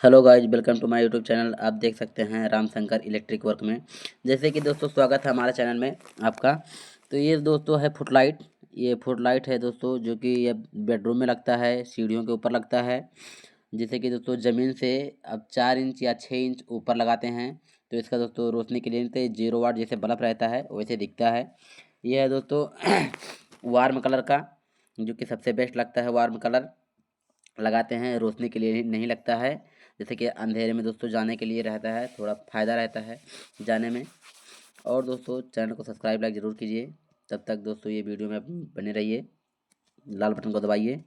Hello guys, welcome to my YouTube channel. आप देख सकते हैं राम शंकर इलेक्ट्रिक वर्क में। जैसे कि दोस्तों स्वागत है हमारे चैनल में आपका। तो ये दोस्तों है फुटलाइट। ये फुटलाइट है दोस्तों, जो कि ये बेडरूम में लगता है, सीढ़ियों के ऊपर लगता है। जैसे कि दोस्तों ज़मीन से अब 4 इंच या 6 इंच ऊपर लगाते हैं तो इसका दोस्तों रोशनी के लिए 0 वाट जैसे बल्ब रहता है वैसे दिखता है। यह है दोस्तों वार्म कलर का, जो कि सबसे बेस्ट लगता है। वार्म कलर लगाते हैं, रोशनी के लिए नहीं लगता है। जैसे कि अंधेरे में दोस्तों जाने के लिए रहता है, थोड़ा फ़ायदा रहता है जाने में। और दोस्तों चैनल को सब्सक्राइब लाइक ज़रूर कीजिए। तब तक दोस्तों ये वीडियो में बने रहिए, लाल बटन को दबाइए।